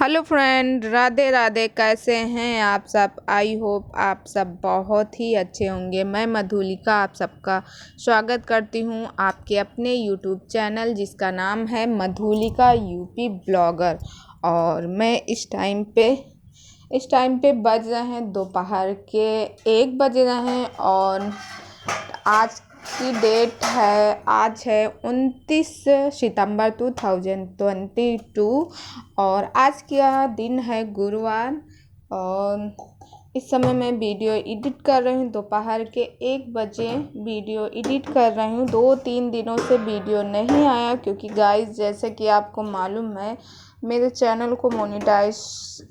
Hello friend, Radhe Radhe. कैसे हैं आप सब? आई होप आप सब बहुत ही अच्छे होंगे। मैं मधुलिका आप सबका स्वागत करती हूं आपके अपने यूट्यूब चैनल जिसका नाम है मधुलिका यूपी ब्लॉगर। और मैं इस टाइम पे बज रहे हैं दोपहर के 1 बज रहे हैं। और आज की डेट है, आज है 29 सितंबर 2022 और आज का दिन है गुरुवार। और इस समय मैं वीडियो एडिट कर रही हूँ। दोपहर के 1 बजे वीडियो एडिट कर रही हूँ। 2-3 दिनों से वीडियो नहीं आया क्योंकि गाइस, जैसे कि आपको मालूम है, मेरे चैनल को मोनेटाइज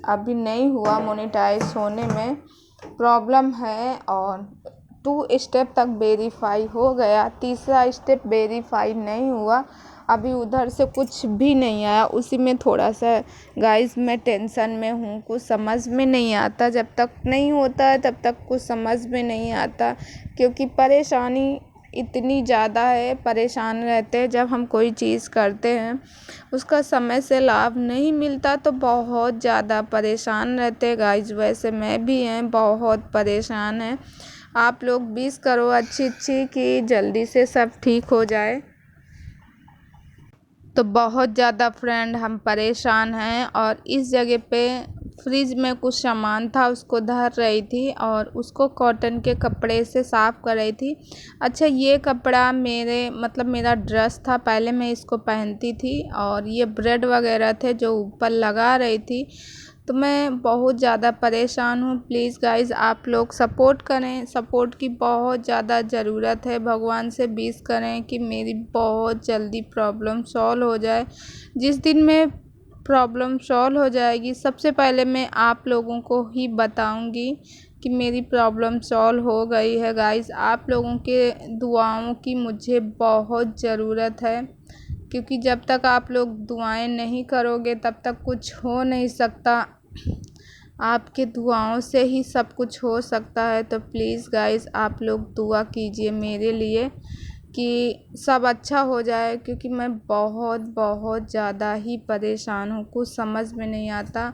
अभी नहीं हुआ। मोनेटाइज होने में प्रॉब्लम है और 2 स्टेप तक वेरीफाई हो गया, तीसरा स्टेप वेरीफाई नहीं हुआ। अभी उधर से कुछ भी नहीं आया। उसी में थोड़ा सा गाइस मैं टेंशन में हूँ। कुछ समझ में नहीं आता, जब तक नहीं होता है तब तक कुछ समझ में नहीं आता क्योंकि परेशानी इतनी ज़्यादा है। परेशान रहते हैं जब हम कोई चीज़ करते हैं, उसका समय से लाभ नहीं मिलता तो बहुत ज़्यादा परेशान रहते हैं गाइस। वैसे मैं भी बहुत परेशान है। आप लोग विश करो अच्छी कि जल्दी से सब ठीक हो जाए। तो बहुत ज़्यादा फ्रेंड हम परेशान हैं। और इस जगह पे फ्रिज में कुछ सामान था, उसको धर रही थी और उसको कॉटन के कपड़े से साफ़ कर रही थी। अच्छा, ये कपड़ा मेरा ड्रेस था, पहले मैं इसको पहनती थी और ये ब्रेड वगैरह थे जो ऊपर लगा रही थी। तो मैं बहुत ज़्यादा परेशान हूँ। प्लीज़ गाइज़, आप लोग सपोर्ट करें। सपोर्ट की बहुत ज़्यादा ज़रूरत है। भगवान से विश करें कि मेरी बहुत जल्दी प्रॉब्लम सॉल्व हो जाए। जिस दिन में प्रॉब्लम सॉल्व हो जाएगी, सबसे पहले मैं आप लोगों को ही बताऊंगी कि मेरी प्रॉब्लम सॉल्व हो गई है। गाइज़, आप लोगों के दुआओं की मुझे बहुत ज़रूरत है क्योंकि जब तक आप लोग दुआएं नहीं करोगे तब तक कुछ हो नहीं सकता। आपके दुआओं से ही सब कुछ हो सकता है। तो प्लीज़ गाइस, आप लोग दुआ कीजिए मेरे लिए कि सब अच्छा हो जाए क्योंकि मैं बहुत ज़्यादा ही परेशान हूँ। कुछ समझ में नहीं आता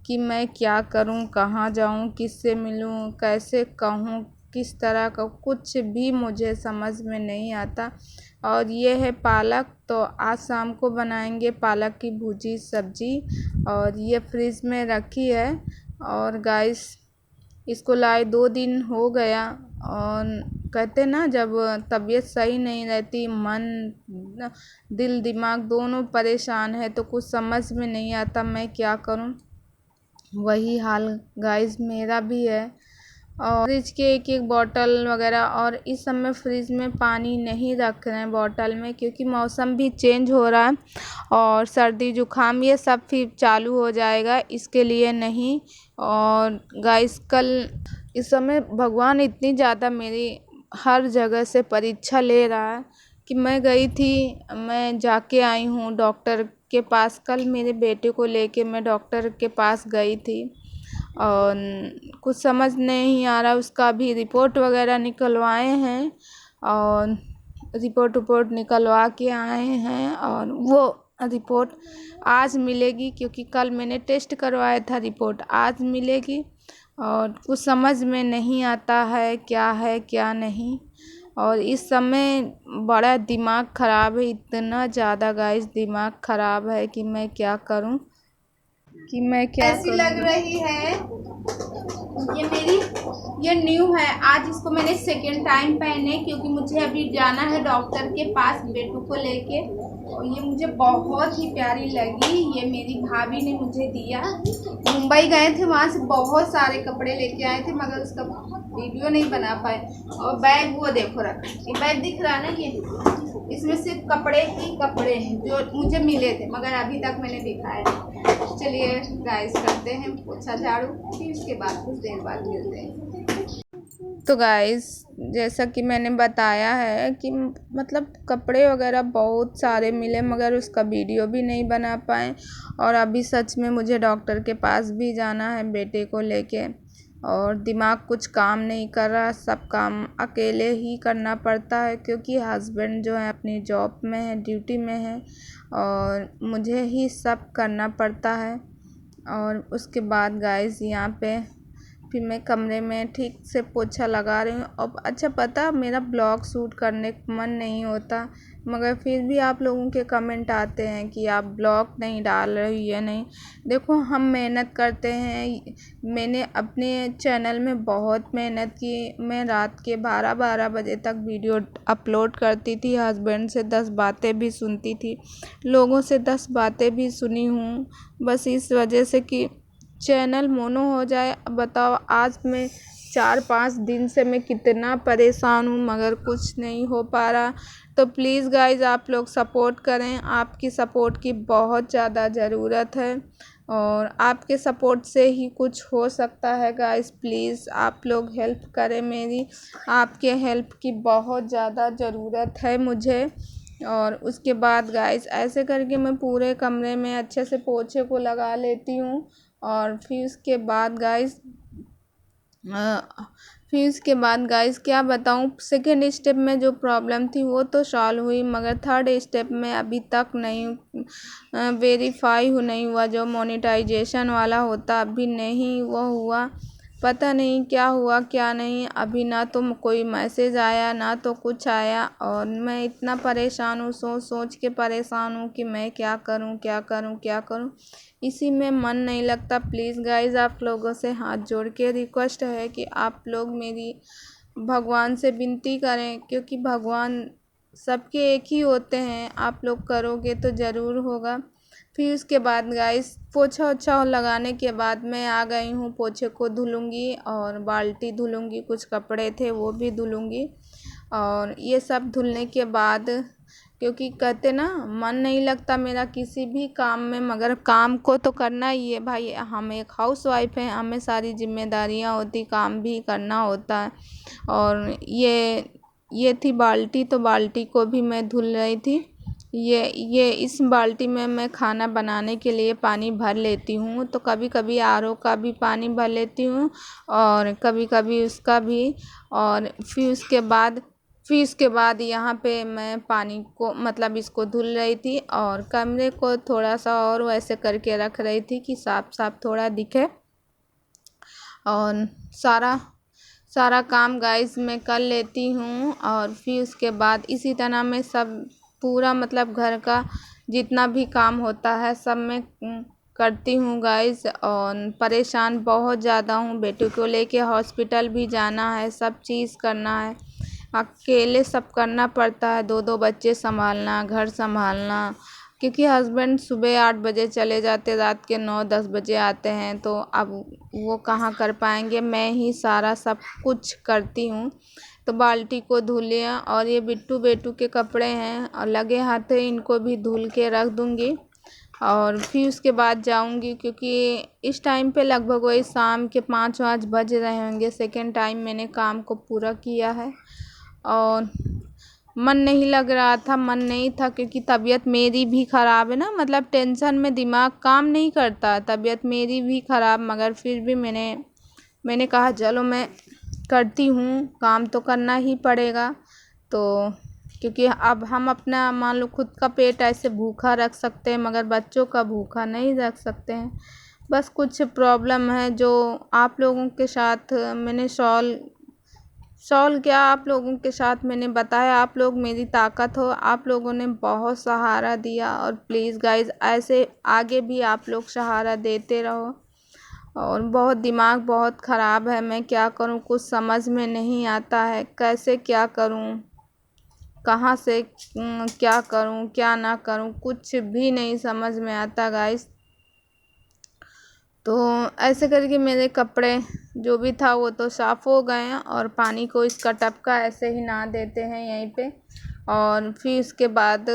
कि मैं क्या करूँ, कहाँ जाऊँ, किससे मिलूँ, कैसे कहूँ, किस तरह का, कुछ भी मुझे समझ में नहीं आता। और ये है पालक, तो आज शाम को बनाएंगे पालक की भुजी सब्जी। और ये फ्रिज में रखी है। और गाइस, इसको लाए 2 दिन हो गया। और कहते ना, जब तबीयत सही नहीं रहती, मन दिल दिमाग दोनों परेशान है तो कुछ समझ में नहीं आता मैं क्या करूं। वही हाल गाइस मेरा भी है। और फ्रिज के एक बॉटल वगैरह, और इस समय फ्रिज में पानी नहीं रख रहे हैं बॉटल में क्योंकि मौसम भी चेंज हो रहा है और सर्दी जुकाम ये सब फिर चालू हो जाएगा, इसके लिए नहीं। और गाइस, कल इस समय भगवान इतनी ज़्यादा मेरी हर जगह से परीक्षा ले रहा है कि मैं जाके आई हूँ डॉक्टर के पास। कल मेरे बेटे को लेके मैं डॉक्टर के पास गई थी और कुछ समझ नहीं आ रहा। उसका भी रिपोर्ट वगैरह निकलवाए हैं और रिपोर्ट निकलवा के आए हैं और वो रिपोर्ट आज मिलेगी क्योंकि कल मैंने टेस्ट करवाया था। रिपोर्ट आज मिलेगी और कुछ समझ में नहीं आता है क्या नहीं। और इस समय बड़ा दिमाग ख़राब है, इतना ज़्यादा गाइस दिमाग ख़राब है कि मैं क्या करूं, ऐसी लग रही है। ये न्यू है, आज इसको मैंने सेकेंड टाइम पहने क्योंकि मुझे अभी जाना है डॉक्टर के पास बेटू को लेके। और ये मुझे बहुत ही प्यारी लगी। ये मेरी भाभी ने मुझे दिया। मुंबई गए थे, वहाँ से बहुत सारे कपड़े लेके आए थे मगर उसका वीडियो नहीं बना पाए। और बैग वो देखो रखा, ये बैग दिख रहा ना, ये इसमें सिर्फ कपड़े ही कपड़े हैं जो मुझे मिले थे मगर अभी तक मैंने दिखाया। चलिए गाइस, करते हैं पोछा झाड़ू, फिर उसके बाद कुछ देर बाद मिलते हैं। तो गाइस, जैसा कि मैंने बताया है कि मतलब कपड़े वगैरह बहुत सारे मिले मगर उसका वीडियो भी नहीं बना पाए। और अभी सच में मुझे डॉक्टर के पास भी जाना है बेटे को लेके और दिमाग कुछ काम नहीं कर रहा। सब काम अकेले ही करना पड़ता है क्योंकि हस्बैंड जो है अपनी जॉब में है, ड्यूटी में है और मुझे ही सब करना पड़ता है। और उसके बाद गाइस यहाँ पे फिर मैं कमरे में ठीक से पोछा लगा रही हूँ। अब अच्छा पता मेरा ब्लॉग शूट करने का मन नहीं होता, मगर फिर भी आप लोगों के कमेंट आते हैं कि आप ब्लॉग नहीं डाल रही है। नहीं देखो, हम मेहनत करते हैं। मैंने अपने चैनल में बहुत मेहनत की। मैं रात के 12-12 बजे तक वीडियो अपलोड करती थी। हस्बैंड से 10 बातें भी सुनती थी, लोगों से 10 बातें भी सुनी हूँ, बस इस वजह से कि चैनल मोनो हो जाए। अब बताओ, आज मैं 4-5 दिन से मैं कितना परेशान हूँ, मगर कुछ नहीं हो पा रहा। तो प्लीज़ गाइज आप लोग सपोर्ट करें, आपकी सपोर्ट की बहुत ज़्यादा ज़रूरत है और आपके सपोर्ट से ही कुछ हो सकता है। गाइज प्लीज़ आप लोग हेल्प करें मेरी, आपके हेल्प की बहुत ज़्यादा ज़रूरत है मुझे। और उसके बाद गाइज ऐसे करके मैं पूरे कमरे में अच्छे से पोछे को लगा लेती हूँ। और फिर उसके बाद गाइस क्या बताऊँ, सेकेंड स्टेप में जो प्रॉब्लम थी वो तो सॉल्व हुई, मगर थर्ड स्टेप में अभी तक नहीं वेरीफाई नहीं हुआ। जो मोनेटाइजेशन वाला होता अभी नहीं वो हुआ। पता नहीं क्या हुआ क्या नहीं, अभी ना तो कोई मैसेज आया ना तो कुछ आया। और मैं इतना परेशान हूँ, सोच सोच के परेशान हूँ कि मैं क्या करूँ क्या करूँ क्या करूँ, इसी में मन नहीं लगता। प्लीज़ गाइज आप लोगों से हाथ जोड़ के रिक्वेस्ट है कि आप लोग मेरी भगवान से विनती करें, क्योंकि भगवान सबके एक ही होते हैं। आप लोग करोगे तो ज़रूर होगा। फिर उसके बाद गाइस पोछा ओछा लगाने के बाद मैं आ गई हूँ। पोछे को धुलूँगी और बाल्टी धुलूँगी, कुछ कपड़े थे वो भी धुलूँगी। और ये सब धुलने के बाद, क्योंकि कहते ना मन नहीं लगता मेरा किसी भी काम में, मगर काम को तो करना ही है भाई। हम एक हाउसवाइफ हैं, हमें सारी जिम्मेदारियां होती, काम भी करना होता है। और ये थी बाल्टी, तो बाल्टी को भी मैं धुल रही थी। ये इस बाल्टी में मैं खाना बनाने के लिए पानी भर लेती हूँ। तो कभी कभी आरओ का भी पानी भर लेती हूँ और कभी कभी उसका भी। और फिर उसके बाद यहाँ पे मैं पानी को मतलब इसको धुल रही थी और कमरे को थोड़ा सा और वैसे करके रख रही थी कि साफ साफ थोड़ा दिखे। और सारा काम गाइस मैं कर लेती हूँ। और फिर उसके बाद इसी तरह मैं सब पूरा मतलब घर का जितना भी काम होता है सब मैं करती हूँ गाइस। और परेशान बहुत ज़्यादा हूँ, बेटे को लेके हॉस्पिटल भी जाना है, सब चीज़ करना है, अकेले सब करना पड़ता है। 2 बच्चे संभालना, घर संभालना, क्योंकि हस्बैंड सुबह 8 बजे चले जाते, रात के 9-10 बजे आते हैं, तो अब वो कहाँ कर पाएंगे, मैं ही सारा सब कुछ करती हूँ। तो बाल्टी को धुल लिया और ये बिट्टू बेटू के कपड़े हैं और लगे हाथ है, इनको भी धुल के रख दूँगी। और फिर उसके बाद जाऊंगी, क्योंकि इस टाइम पे लगभग वही शाम के 5-5 बज रहे होंगे। सेकेंड टाइम मैंने काम को पूरा किया है और मन नहीं लग रहा था, मन नहीं था, क्योंकि तबीयत मेरी भी ख़राब है ना, मतलब टेंशन में दिमाग काम नहीं करता, तबीयत मेरी भी ख़राब। मगर फिर भी मैंने कहा चलो मैं करती हूँ, काम तो करना ही पड़ेगा। तो क्योंकि अब हम अपना मान लो खुद का पेट ऐसे भूखा रख सकते हैं, मगर बच्चों का भूखा नहीं रख सकते हैं। बस कुछ प्रॉब्लम है जो आप लोगों के साथ मैंने सॉल्व किया, आप लोगों के साथ मैंने बताया। आप लोग मेरी ताकत हो, आप लोगों ने बहुत सहारा दिया। और प्लीज़ गाइज ऐसे आगे भी आप लोग सहारा देते रहो। और बहुत दिमाग बहुत ख़राब है, मैं क्या करूं कुछ समझ में नहीं आता है, कैसे क्या करूं, कहाँ से क्या करूं क्या ना करूं, कुछ भी नहीं समझ में आता गाइस। तो ऐसे करके मेरे कपड़े जो भी था वो तो साफ़ हो गए हैं। और पानी को इसका टपका ऐसे ही ना देते हैं यहीं पे। और फिर उसके बाद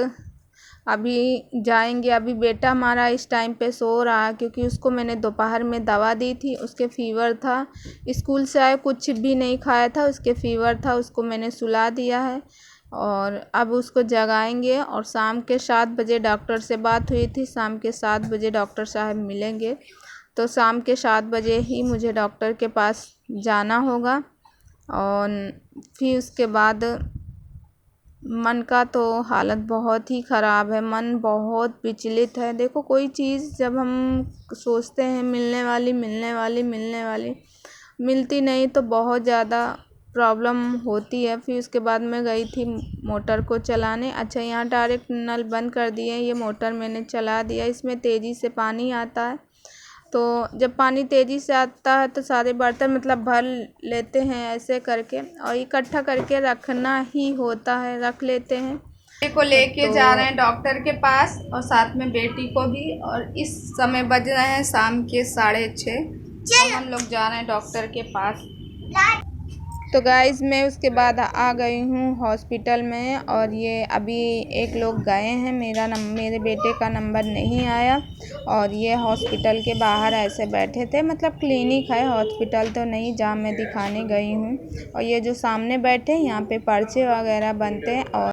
अभी जाएंगे। अभी बेटा हमारा इस टाइम पे सो रहा है, क्योंकि उसको मैंने दोपहर में दवा दी थी, उसके फ़ीवर था, स्कूल से आए कुछ भी नहीं खाया था, उसके फ़ीवर था, उसको मैंने सुला दिया है। और अब उसको जगाएंगे। और शाम के 7 बजे डॉक्टर से बात हुई थी, शाम के 7 बजे डॉक्टर साहब मिलेंगे। तो शाम के 7 बजे ही मुझे डॉक्टर के पास जाना होगा। और फिर उसके बाद मन का तो हालत बहुत ही ख़राब है, मन बहुत विचलित है। देखो कोई चीज़ जब हम सोचते हैं मिलती नहीं तो बहुत ज़्यादा प्रॉब्लम होती है। फिर उसके बाद मैं गई थी मोटर को चलाने। अच्छा, यहाँ डायरेक्ट नल बंद कर दिए, ये मोटर मैंने चला दिया। इसमें तेज़ी से पानी आता है, तो जब पानी तेज़ी से आता है तो सारे बर्तन मतलब भर लेते हैं ऐसे करके, और इकट्ठा करके रखना ही होता है, रख लेते हैं। बेटे को लेके जा रहे हैं डॉक्टर के पास और साथ में बेटी को भी। और इस समय बज रहे हैं शाम के 6:30 और हम लोग जा रहे हैं डॉक्टर के पास। तो गाइस मैं उसके बाद आ गई हूँ हॉस्पिटल में, और ये अभी एक लोग गए हैं, मेरे बेटे का नंबर नहीं आया, और ये हॉस्पिटल के बाहर ऐसे बैठे थे। मतलब क्लिनिक है, हॉस्पिटल तो नहीं जहाँ मैं दिखाने गई हूँ। और ये जो सामने बैठे हैं यहाँ पे पर्चे वगैरह बनते हैं। और